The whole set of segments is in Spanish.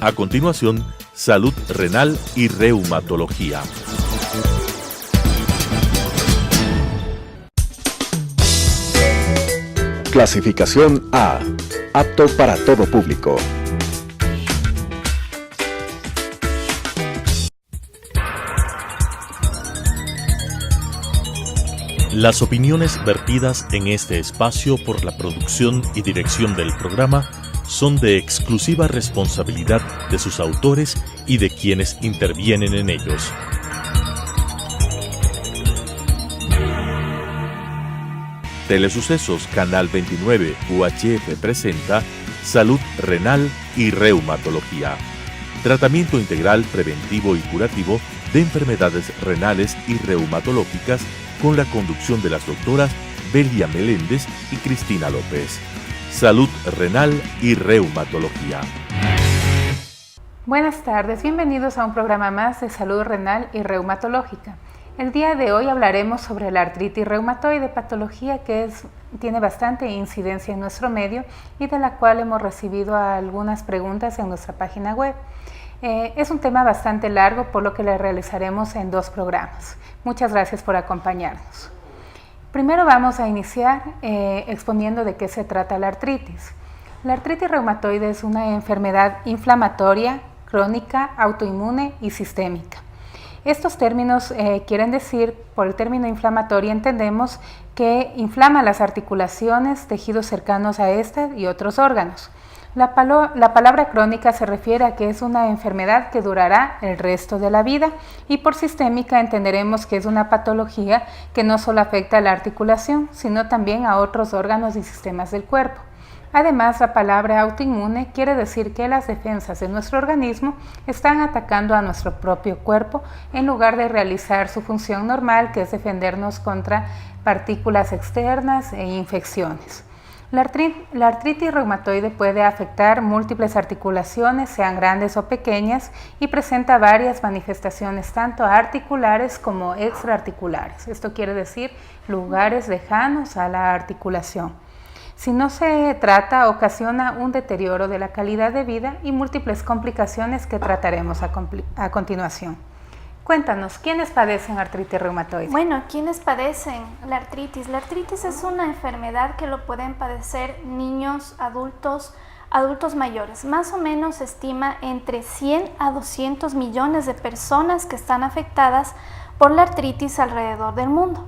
A continuación, salud renal y reumatología. Clasificación A. Apto para todo público. Las opiniones vertidas en este espacio por la producción y dirección del programa son de exclusiva responsabilidad de sus autores y de quienes intervienen en ellos. Telesucesos Canal 29 UHF presenta Salud Renal y Reumatología. Tratamiento integral preventivo y curativo de enfermedades renales y reumatológicas con la conducción de las doctoras Belia Meléndez y Cristina López. Salud renal y reumatología. Buenas tardes, bienvenidos a un programa más de salud renal y reumatológica. El día de hoy hablaremos sobre la artritis reumatoide, patología que tiene bastante incidencia en nuestro medio y de la cual hemos recibido algunas preguntas en nuestra página web. Es un tema bastante largo, por lo que le realizaremos en 2 programas. Muchas gracias por acompañarnos. Primero vamos a iniciar exponiendo de qué se trata la artritis. La artritis reumatoide es una enfermedad inflamatoria, crónica, autoinmune y sistémica. Estos términos quieren decir, por el término inflamatoria entendemos que inflama las articulaciones, tejidos cercanos a estas y otros órganos. La palabra crónica se refiere a que es una enfermedad que durará el resto de la vida, y por sistémica entenderemos que es una patología que no solo afecta a la articulación, sino también a otros órganos y sistemas del cuerpo. Además, la palabra autoinmune quiere decir que las defensas de nuestro organismo están atacando a nuestro propio cuerpo en lugar de realizar su función normal, que es defendernos contra partículas externas e infecciones. La artritis reumatoide puede afectar múltiples articulaciones, sean grandes o pequeñas, y presenta varias manifestaciones, tanto articulares como extraarticulares. Esto quiere decir lugares lejanos a la articulación. Si no se trata, ocasiona un deterioro de la calidad de vida y múltiples complicaciones que trataremos a continuación. Cuéntanos, ¿quiénes padecen artritis reumatoide? Bueno, ¿quiénes padecen la artritis? La artritis es una enfermedad que lo pueden padecer niños, adultos mayores. Más o menos se estima entre 100 a 200 millones de personas que están afectadas por la artritis alrededor del mundo.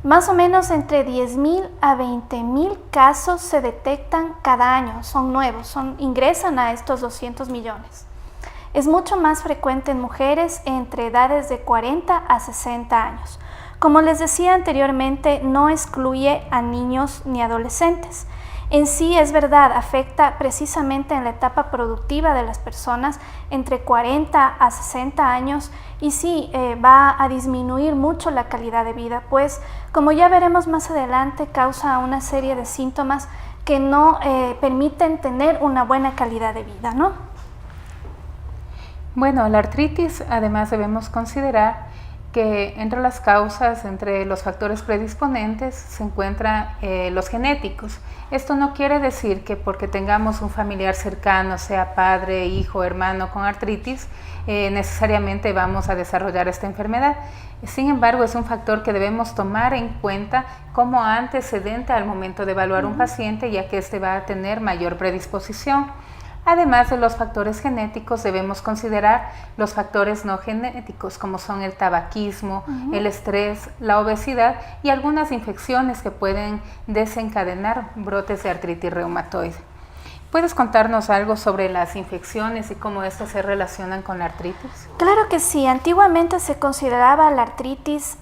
Más o menos entre 10.000 a 20.000 casos se detectan cada año, son nuevos, ingresan a estos 200 millones. Es mucho más frecuente en mujeres entre edades de 40 a 60 años. Como les decía anteriormente, no excluye a niños ni adolescentes. En sí, es verdad, afecta precisamente en la etapa productiva de las personas entre 40 a 60 años, y sí, va a disminuir mucho la calidad de vida, pues como ya veremos más adelante, causa una serie de síntomas que no permiten tener una buena calidad de vida, ¿no? Bueno, la artritis además debemos considerar que entre las causas, entre los factores predisponentes, se encuentran los genéticos. Esto no quiere decir que porque tengamos un familiar cercano, sea padre, hijo, hermano con artritis, necesariamente vamos a desarrollar esta enfermedad. Sin embargo, es un factor que debemos tomar en cuenta como antecedente al momento de evaluar un paciente, ya que este va a tener mayor predisposición. Además de los factores genéticos, debemos considerar los factores no genéticos, como son el tabaquismo, el estrés, la obesidad y algunas infecciones que pueden desencadenar brotes de artritis reumatoide. ¿Puedes contarnos algo sobre las infecciones y cómo estas se relacionan con la artritis? Claro que sí. Antiguamente se consideraba la artritis,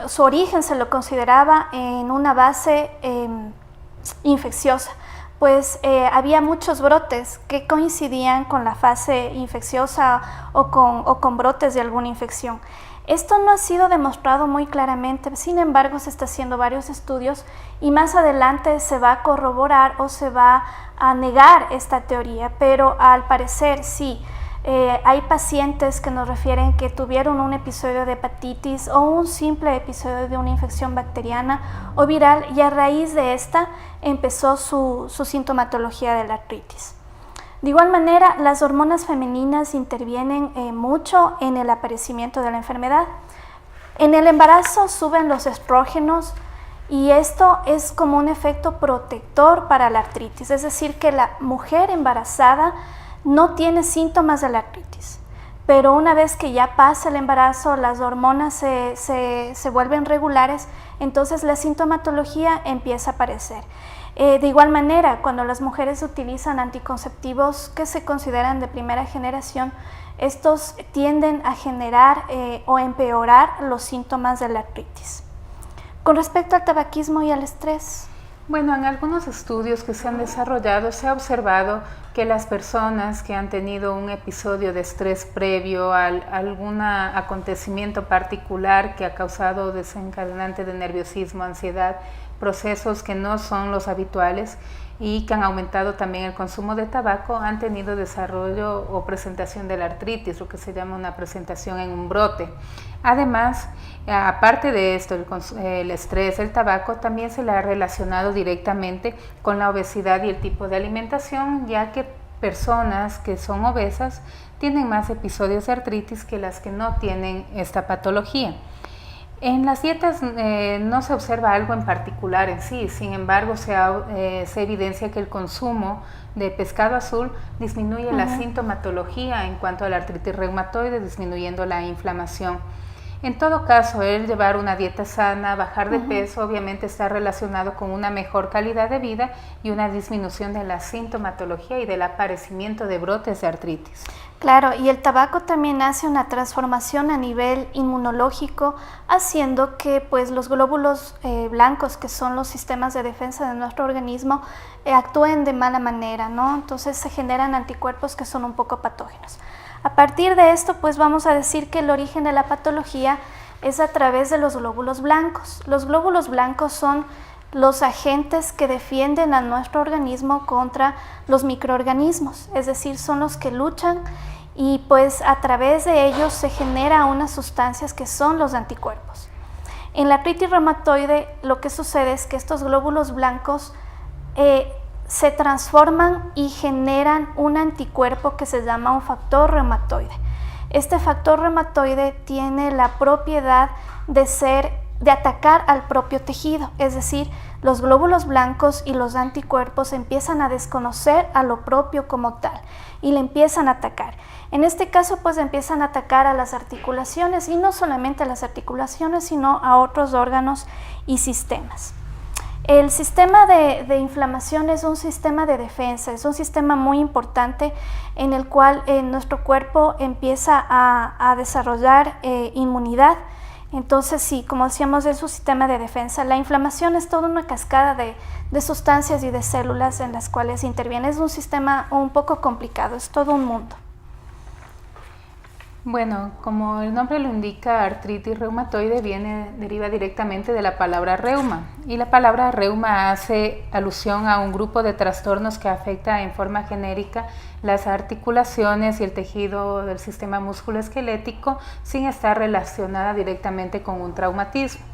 su origen se lo consideraba en una base infecciosa. Pues había muchos brotes que coincidían con la fase infecciosa o con brotes de alguna infección. Esto no ha sido demostrado muy claramente, sin embargo se está haciendo varios estudios y más adelante se va a corroborar o se va a negar esta teoría, pero al parecer sí. Hay pacientes que nos refieren que tuvieron un episodio de hepatitis o un simple episodio de una infección bacteriana o viral, y a raíz de esta empezó su sintomatología de la artritis. De igual manera, las hormonas femeninas intervienen mucho en el aparecimiento de la enfermedad. En el embarazo suben los estrógenos y esto es como un efecto protector para la artritis, es decir, que la mujer embarazada no tiene síntomas de la artritis, pero una vez que ya pasa el embarazo, las hormonas se vuelven regulares, entonces la sintomatología empieza a aparecer. De igual manera, cuando las mujeres utilizan anticonceptivos que se consideran de primera generación, estos tienden a generar o empeorar los síntomas de la artritis. Con respecto al tabaquismo y al estrés. Bueno, en algunos estudios que se han desarrollado se ha observado que las personas que han tenido un episodio de estrés previo a algún acontecimiento particular que ha causado desencadenante de nerviosismo, ansiedad, procesos que no son los habituales y que han aumentado también el consumo de tabaco, han tenido desarrollo o presentación de la artritis, lo que se llama una presentación en un brote. Además, aparte de esto, el estrés, el tabaco, también se le ha relacionado directamente con la obesidad y el tipo de alimentación, ya que personas que son obesas tienen más episodios de artritis que las que no tienen esta patología. En las dietas no se observa algo en particular en sí, sin embargo se evidencia que el consumo de pescado azul disminuye la sintomatología en cuanto a la artritis reumatoide, disminuyendo la inflamación. En todo caso, el llevar una dieta sana, bajar de peso, obviamente está relacionado con una mejor calidad de vida y una disminución de la sintomatología y del aparecimiento de brotes de artritis. Claro, y el tabaco también hace una transformación a nivel inmunológico, haciendo que pues, los glóbulos blancos, que son los sistemas de defensa de nuestro organismo, actúen de mala manera, ¿no? Entonces se generan anticuerpos que son un poco patógenos. A partir de esto, pues vamos a decir que el origen de la patología es a través de los glóbulos blancos. Los glóbulos blancos son los agentes que defienden a nuestro organismo contra los microorganismos, es decir, son los que luchan y pues a través de ellos se generan unas sustancias que son los anticuerpos. En la artritis reumatoide lo que sucede es que estos glóbulos blancos se transforman y generan un anticuerpo que se llama un factor reumatoide. Este factor reumatoide tiene la propiedad de atacar al propio tejido, es decir, los glóbulos blancos y los anticuerpos empiezan a desconocer a lo propio como tal y le empiezan a atacar. En este caso, pues empiezan a atacar a las articulaciones y no solamente a las articulaciones, sino a otros órganos y sistemas. El sistema de inflamación es un sistema de defensa, es un sistema muy importante en el cual nuestro cuerpo empieza a desarrollar inmunidad. Entonces, sí, como decíamos, es un sistema de defensa. La inflamación es toda una cascada de sustancias y de células en las cuales interviene. Es un sistema un poco complicado, es todo un mundo. Bueno, como el nombre lo indica, artritis reumatoide deriva directamente de la palabra reuma, y la palabra reuma hace alusión a un grupo de trastornos que afecta en forma genérica las articulaciones y el tejido del sistema musculoesquelético sin estar relacionada directamente con un traumatismo.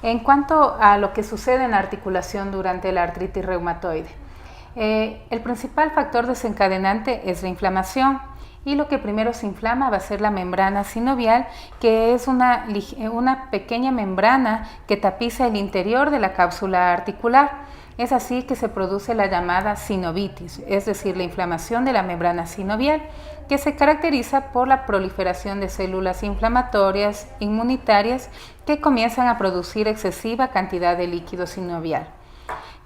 En cuanto a lo que sucede en la articulación durante la artritis reumatoide, el principal factor desencadenante es la inflamación. Y lo que primero se inflama va a ser la membrana sinovial, que es una pequeña membrana que tapiza el interior de la cápsula articular. Es así que se produce la llamada sinovitis, es decir, la inflamación de la membrana sinovial, que se caracteriza por la proliferación de células inflamatorias inmunitarias que comienzan a producir excesiva cantidad de líquido sinovial.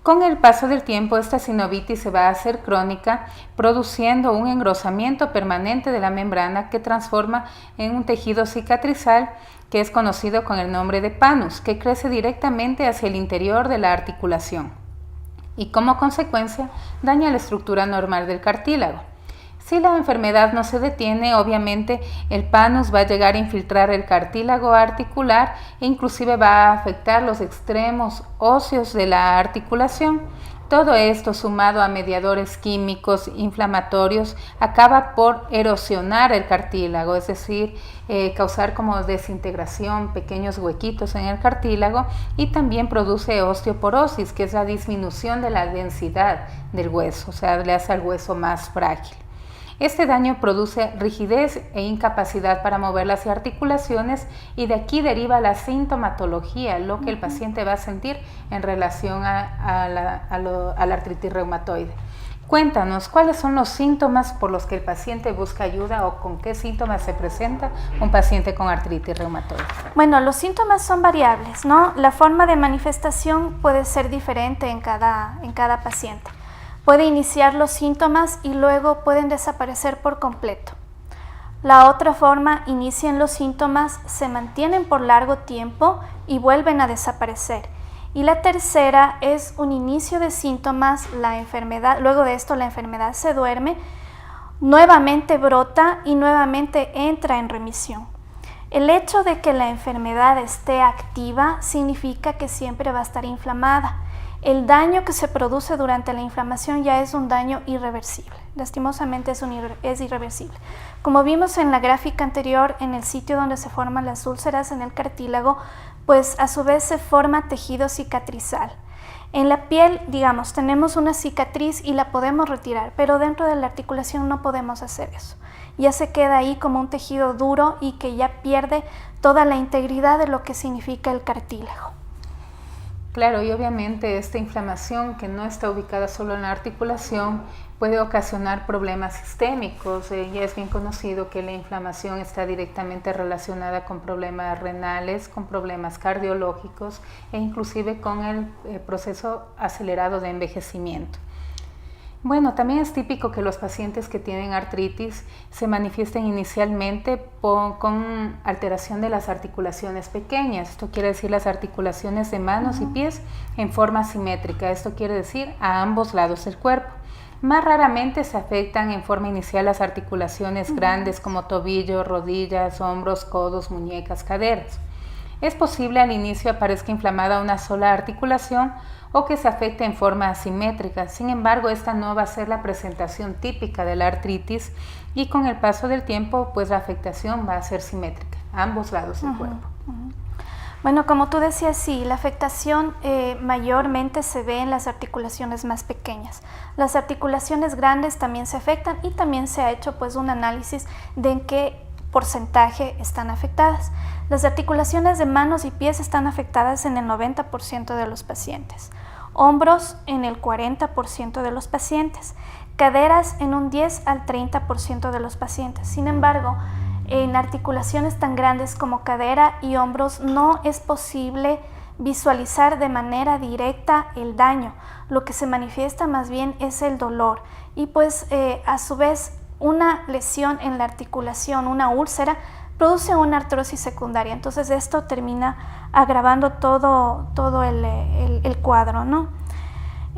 Con el paso del tiempo, esta sinovitis se va a hacer crónica, produciendo un engrosamiento permanente de la membrana que transforma en un tejido cicatrizal que es conocido con el nombre de panus, que crece directamente hacia el interior de la articulación y como consecuencia daña la estructura normal del cartílago. Si la enfermedad no se detiene, obviamente el panus va a llegar a infiltrar el cartílago articular e inclusive va a afectar los extremos óseos de la articulación, Todo esto, sumado a mediadores químicos inflamatorios, acaba por erosionar el cartílago, es decir, causar como desintegración, pequeños huequitos en el cartílago, y también produce osteoporosis, que es la disminución de la densidad del hueso, o sea, le hace al hueso más frágil. Este daño produce rigidez e incapacidad para mover las articulaciones, y de aquí deriva la sintomatología, lo que el paciente va a sentir en relación a la artritis reumatoide. Cuéntanos, ¿cuáles son los síntomas por los que el paciente busca ayuda o con qué síntomas se presenta un paciente con artritis reumatoide? Bueno, los síntomas son variables, ¿no? La forma de manifestación puede ser diferente en cada paciente. Puede iniciar los síntomas y luego pueden desaparecer por completo. La otra forma, inician los síntomas, se mantienen por largo tiempo y vuelven a desaparecer. Y la tercera es un inicio de síntomas, la enfermedad, luego de esto la enfermedad se duerme, nuevamente brota y nuevamente entra en remisión. El hecho de que la enfermedad esté activa significa que siempre va a estar inflamada. El daño que se produce durante la inflamación ya es un daño irreversible. Lastimosamente es irreversible. Como vimos en la gráfica anterior, en el sitio donde se forman las úlceras en el cartílago, pues a su vez se forma tejido cicatrizal. En la piel, digamos, tenemos una cicatriz y la podemos retirar, pero dentro de la articulación no podemos hacer eso. Ya se queda ahí como un tejido duro y que ya pierde toda la integridad de lo que significa el cartílago. Claro, y obviamente esta inflamación, que no está ubicada solo en la articulación, puede ocasionar problemas sistémicos. Ya es bien conocido que la inflamación está directamente relacionada con problemas renales, con problemas cardiológicos e inclusive con el proceso acelerado de envejecimiento. Bueno, también es típico que los pacientes que tienen artritis se manifiesten inicialmente con alteración de las articulaciones pequeñas. Esto quiere decir las articulaciones de manos y pies en forma simétrica. Esto quiere decir a ambos lados del cuerpo. Más raramente se afectan en forma inicial las articulaciones grandes como tobillos, rodillas, hombros, codos, muñecas, caderas. Es posible al inicio aparezca inflamada una sola articulación o que se afecte en forma asimétrica. Sin embargo, esta no va a ser la presentación típica de la artritis, y con el paso del tiempo, pues la afectación va a ser simétrica a ambos lados del cuerpo. Bueno, como tú decías, sí, la afectación mayormente se ve en las articulaciones más pequeñas. Las articulaciones grandes también se afectan, y también se ha hecho pues un análisis de en qué porcentaje están afectadas. Las articulaciones de manos y pies están afectadas en el 90% de los pacientes, hombros en el 40% de los pacientes, caderas en un 10 al 30% de los pacientes. Sin embargo, en articulaciones tan grandes como cadera y hombros no es posible visualizar de manera directa el daño. Lo que se manifiesta más bien es el dolor, y pues a su vez una lesión en la articulación, una úlcera, produce una artrosis secundaria. Entonces esto termina agravando todo el cuadro, ¿no?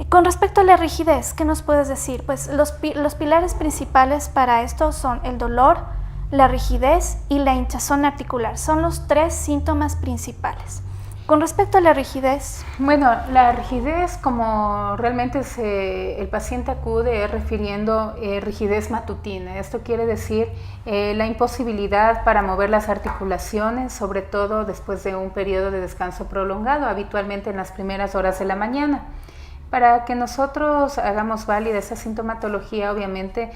Con respecto a la rigidez, ¿qué nos puedes decir? Pues los pilares principales para esto son el dolor, la rigidez y la hinchazón articular. Son los tres síntomas principales. Con respecto a la rigidez. Bueno, la rigidez, como realmente el paciente acude refiriendo rigidez matutina. Esto quiere decir la imposibilidad para mover las articulaciones, sobre todo después de un periodo de descanso prolongado, habitualmente en las primeras horas de la mañana. Para que nosotros hagamos válida esa sintomatología, obviamente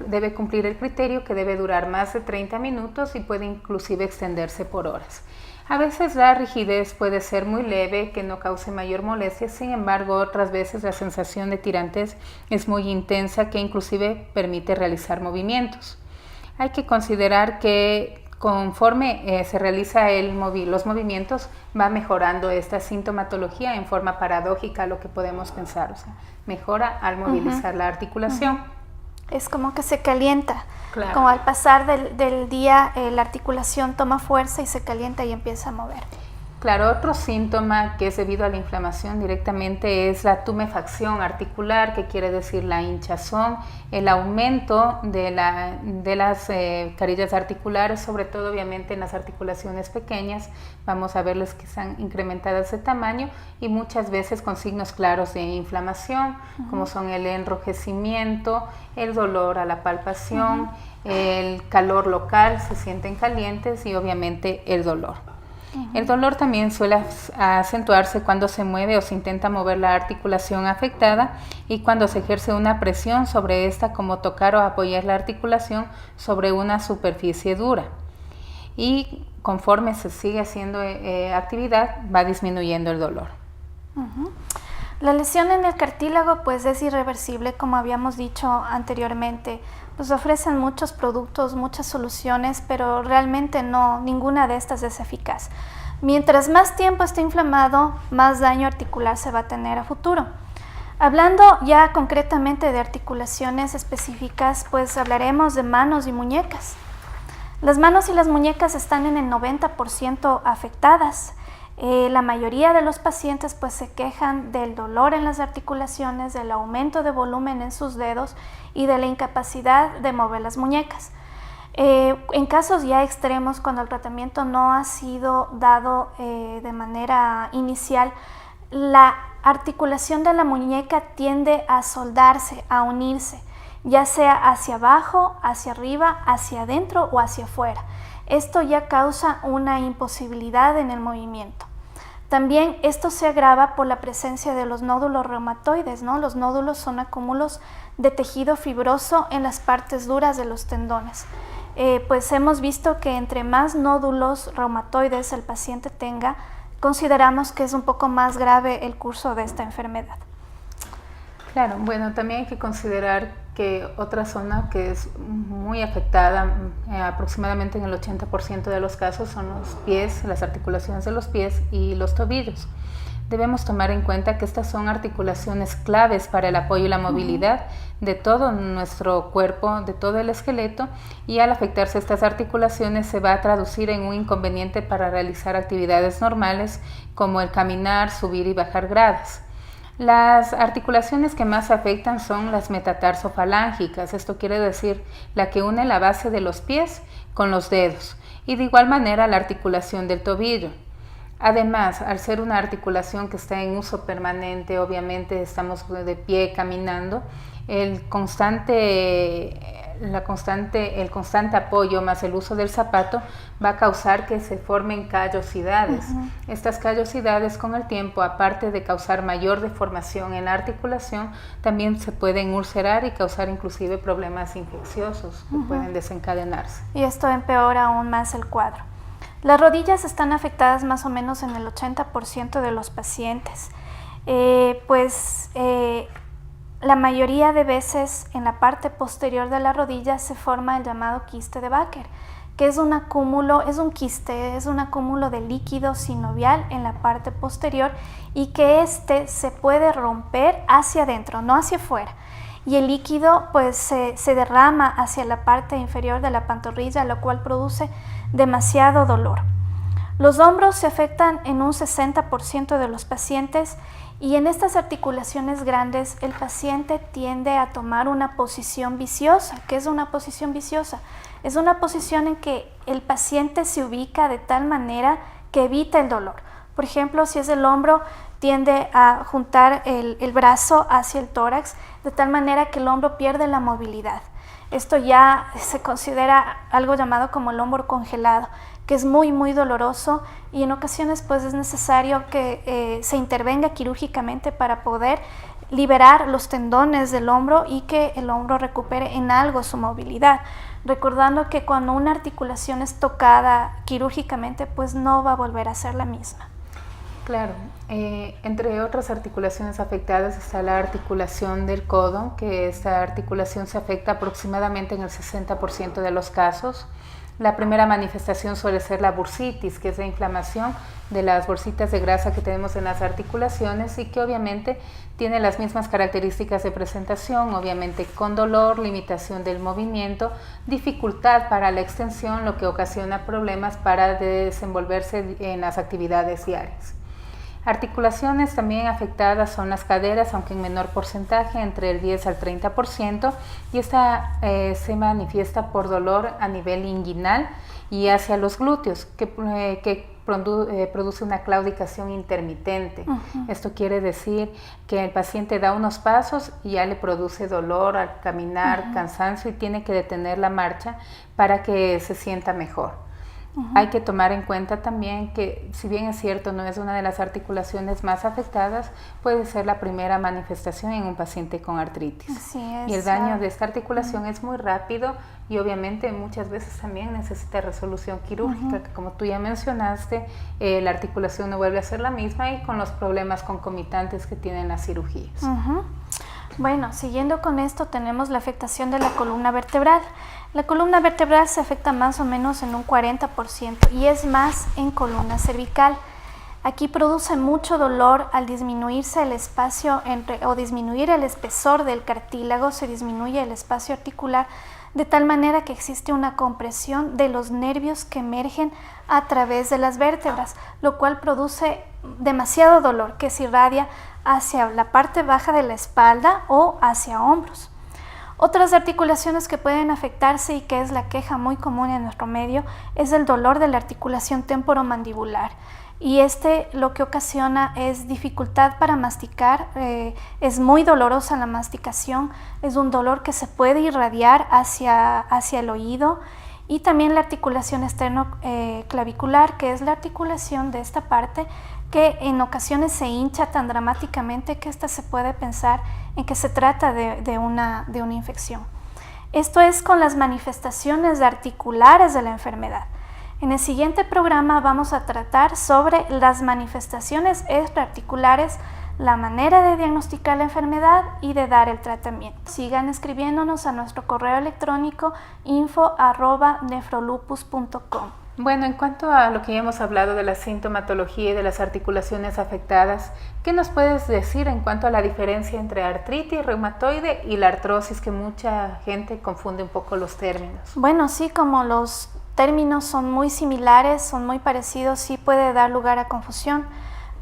debe cumplir el criterio que debe durar más de 30 minutos y puede inclusive extenderse por horas. A veces la rigidez puede ser muy leve, que no cause mayor molestia. Sin embargo, otras veces la sensación de tirantez es muy intensa, que inclusive permite realizar movimientos. Hay que considerar que conforme se realiza los movimientos, va mejorando esta sintomatología en forma paradójica, lo que podemos pensar. O sea, mejora al movilizar la articulación. Es como que se calienta. Claro. Como al pasar del día, la articulación toma fuerza y se calienta y empieza a mover. Claro, otro síntoma que es debido a la inflamación directamente es la tumefacción articular, que quiere decir la hinchazón, el aumento de las carillas articulares, sobre todo obviamente en las articulaciones pequeñas. Vamos a verles que están incrementadas de tamaño y muchas veces con signos claros de inflamación, como son el enrojecimiento, el dolor a la palpación, el calor local, se sienten calientes y obviamente el dolor. El dolor también suele acentuarse cuando se mueve o se intenta mover la articulación afectada y cuando se ejerce una presión sobre esta, como tocar o apoyar la articulación sobre una superficie dura. Y conforme se sigue haciendo actividad, va disminuyendo el dolor. La lesión en el cartílago pues es irreversible, como habíamos dicho anteriormente. Pues ofrecen muchos productos, muchas soluciones, pero realmente ninguna de estas es eficaz. Mientras más tiempo esté inflamado, más daño articular se va a tener a futuro. Hablando ya concretamente de articulaciones específicas, pues hablaremos de manos y muñecas. Las manos y las muñecas están en el 90% afectadas. La mayoría de los pacientes pues se quejan del dolor en las articulaciones, del aumento de volumen en sus dedos y de la incapacidad de mover las muñecas. En casos ya extremos, cuando el tratamiento no ha sido dado de manera inicial, la articulación de la muñeca tiende a soldarse, a unirse, ya sea hacia abajo, hacia arriba, hacia adentro o hacia afuera. Esto ya causa una imposibilidad en el movimiento. También esto se agrava por la presencia de los nódulos reumatoides, ¿no? Los nódulos son acúmulos de tejido fibroso en las partes duras de los tendones. Pues hemos visto que entre más nódulos reumatoides el paciente tenga, consideramos que es un poco más grave el curso de esta enfermedad. Claro, bueno, también hay que considerar que otra zona que es muy afectada, aproximadamente en el 80% de los casos, son los pies, las articulaciones de los pies y los tobillos. Debemos tomar en cuenta que estas son articulaciones claves para el apoyo y la movilidad de todo nuestro cuerpo, de todo el esqueleto, y al afectarse estas articulaciones se va a traducir en un inconveniente para realizar actividades normales como el caminar, subir y bajar gradas. Las articulaciones que más afectan son las metatarsofalángicas, esto quiere decir la que une la base de los pies con los dedos, y de igual manera la articulación del tobillo. Además, al ser una articulación que está en uso permanente, obviamente estamos de pie caminando, el constante apoyo más el uso del zapato va a causar que se formen callosidades. Estas callosidades con el tiempo, aparte de causar mayor deformación en la articulación, también se pueden ulcerar y causar inclusive problemas infecciosos que pueden desencadenarse. Y esto empeora aún más el cuadro. Las rodillas están afectadas más o menos en el 80% de los pacientes. La mayoría de veces en la parte posterior de la rodilla se forma el llamado quiste de Baker, que es un acúmulo de líquido sinovial en la parte posterior y que se puede romper hacia adentro, no hacia afuera. Y el líquido pues se derrama hacia la parte inferior de la pantorrilla, lo cual produce demasiado dolor. Los hombros se afectan en un 60% de los pacientes y en estas articulaciones grandes el paciente tiende a tomar una posición viciosa. ¿Qué es una posición viciosa? Es una posición en que el paciente se ubica de tal manera que evita el dolor. Por ejemplo, si es el hombro, tiende a juntar el brazo hacia el tórax de tal manera que el hombro pierde la movilidad. Esto ya se considera algo llamado como el hombro congelado, que es muy muy doloroso y en ocasiones pues es necesario que se intervenga quirúrgicamente para poder liberar los tendones del hombro y que el hombro recupere en algo su movilidad, recordando que cuando una articulación es tocada quirúrgicamente pues no va a volver a ser la misma. Claro, entre otras articulaciones afectadas está la articulación del codo, que esta articulación se afecta aproximadamente en el 60% de los casos. La primera manifestación suele ser la bursitis, que es la inflamación de las bolsitas de grasa que tenemos en las articulaciones y que obviamente tiene las mismas características de presentación, obviamente con dolor, limitación del movimiento, dificultad para la extensión, lo que ocasiona problemas para desenvolverse en las actividades diarias. Articulaciones también afectadas son las caderas, aunque en menor porcentaje, entre el 10 al 30%, y esta se manifiesta por dolor a nivel inguinal y hacia los glúteos, que produce una claudicación intermitente. Esto quiere decir que el paciente da unos pasos y ya le produce dolor al caminar, cansancio, y tiene que detener la marcha para que se sienta mejor. Hay que tomar en cuenta también que, si bien es cierto, no es una de las articulaciones más afectadas, puede ser la primera manifestación en un paciente con artritis. Así es. Y el daño de esta articulación es muy rápido y obviamente muchas veces también necesita resolución quirúrgica, que como tú ya mencionaste, la articulación no vuelve a ser la misma y con los problemas concomitantes que tienen las cirugías. Bueno, siguiendo con esto tenemos la afectación de la columna vertebral. La columna vertebral se afecta más o menos en un 40% y es más en columna cervical. Aquí produce mucho dolor al disminuirse el espacio o disminuir el espesor del cartílago, se disminuye el espacio articular de tal manera que existe una compresión de los nervios que emergen a través de las vértebras, lo cual produce demasiado dolor que se irradia hacia la parte baja de la espalda o hacia hombros. Otras articulaciones que pueden afectarse y que es la queja muy común en nuestro medio es el dolor de la articulación temporomandibular. Y lo que ocasiona es dificultad para masticar, es muy dolorosa la masticación, es un dolor que se puede irradiar hacia el oído, y también la articulación externo-clavicular, que es la articulación de esta parte que en ocasiones se hincha tan dramáticamente que esta se puede pensar en que se trata de una infección. Esto es con las manifestaciones articulares de la enfermedad. En el siguiente programa vamos a tratar sobre las manifestaciones extraarticulares, la manera de diagnosticar la enfermedad y de dar el tratamiento. Sigan escribiéndonos a nuestro correo electrónico info@nefrolupus.com. Bueno, en cuanto a lo que ya hemos hablado de la sintomatología y de las articulaciones afectadas, ¿qué nos puedes decir en cuanto a la diferencia entre artritis reumatoide y la artrosis, que mucha gente confunde un poco los términos? Bueno, sí, como los términos son muy similares, son muy parecidos, sí puede dar lugar a confusión,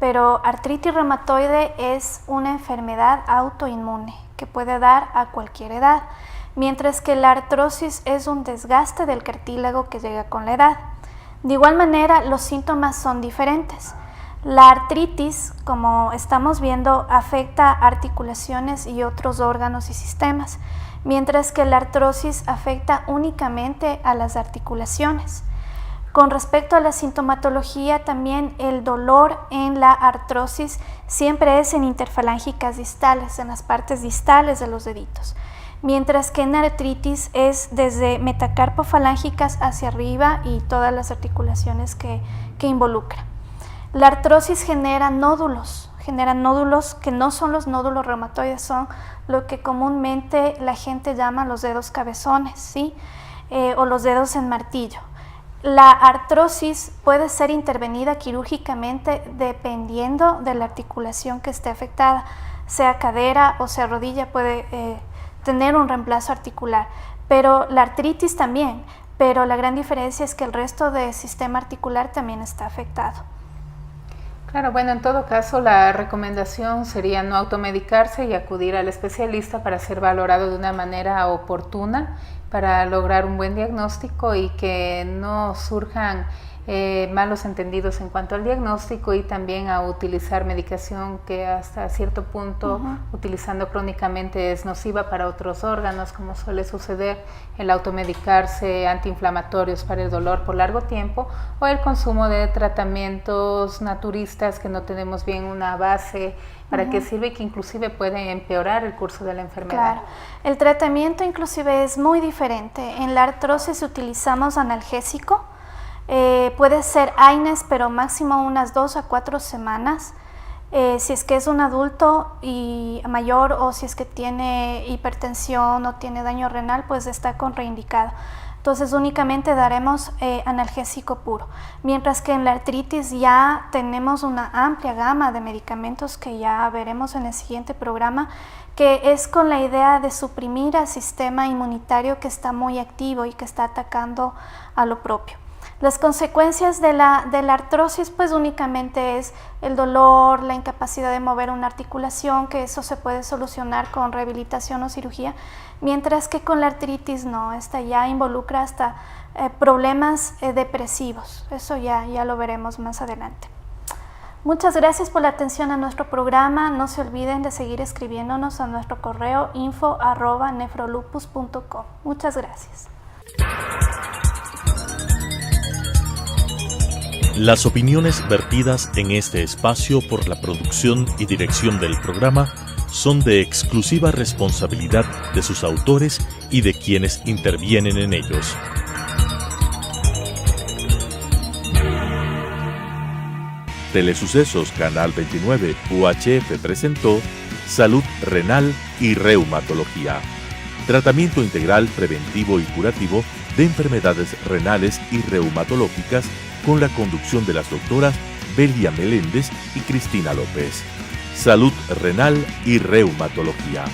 pero artritis reumatoide es una enfermedad autoinmune que puede dar a cualquier edad, mientras que la artrosis es un desgaste del cartílago que llega con la edad. De igual manera, los síntomas son diferentes. La artritis, como estamos viendo, afecta articulaciones y otros órganos y sistemas, mientras que la artrosis afecta únicamente a las articulaciones. Con respecto a la sintomatología, también el dolor en la artrosis siempre es en interfalángicas distales, en las partes distales de los deditos, mientras que en artritis es desde metacarpofalángicas hacia arriba y todas las articulaciones que involucra. La artrosis genera nódulos que no son los nódulos reumatoides, son lo que comúnmente la gente llama los dedos cabezones, ¿sí? O los dedos en martillo. La artrosis puede ser intervenida quirúrgicamente dependiendo de la articulación que esté afectada, sea cadera o sea rodilla, puede tener un reemplazo articular, pero la artritis también, pero la gran diferencia es que el resto del sistema articular también está afectado. Claro, bueno, en todo caso la recomendación sería no automedicarse y acudir al especialista para ser valorado de una manera oportuna, para lograr un buen diagnóstico y que no surjan malos entendidos en cuanto al diagnóstico, y también a utilizar medicación que hasta cierto punto, utilizando crónicamente, es nociva para otros órganos, como suele suceder el automedicarse antiinflamatorios para el dolor por largo tiempo, o el consumo de tratamientos naturistas que no tenemos bien una base para qué sirve y que inclusive puede empeorar el curso de la enfermedad. Claro, el tratamiento inclusive es muy diferente. En la artrosis utilizamos analgésico, puede ser AINES, pero máximo unas 2 a 4 semanas. Si es que es un adulto y mayor, o si es que tiene hipertensión o tiene daño renal, pues está contraindicado. entonces únicamente daremos analgésico puro. Mientras que en la artritis ya tenemos una amplia gama de medicamentos que ya veremos en el siguiente programa, que es con la idea de suprimir al sistema inmunitario que está muy activo y que está atacando a lo propio. Las consecuencias de la artrosis pues únicamente es el dolor, la incapacidad de mover una articulación, que eso se puede solucionar con rehabilitación o cirugía, mientras que con la artritis no, esta ya involucra hasta problemas depresivos. Eso ya lo veremos más adelante. Muchas gracias por la atención a nuestro programa. No se olviden de seguir escribiéndonos a nuestro correo info@nefrolupus.com. Muchas gracias. Las opiniones vertidas en este espacio por la producción y dirección del programa son de exclusiva responsabilidad de sus autores y de quienes intervienen en ellos. Telesucesos Canal 29 UHF presentó Salud Renal y Reumatología. Tratamiento integral preventivo y curativo de enfermedades renales y reumatológicas con la conducción de las doctoras Belia Meléndez y Cristina López. Salud Renal y Reumatología.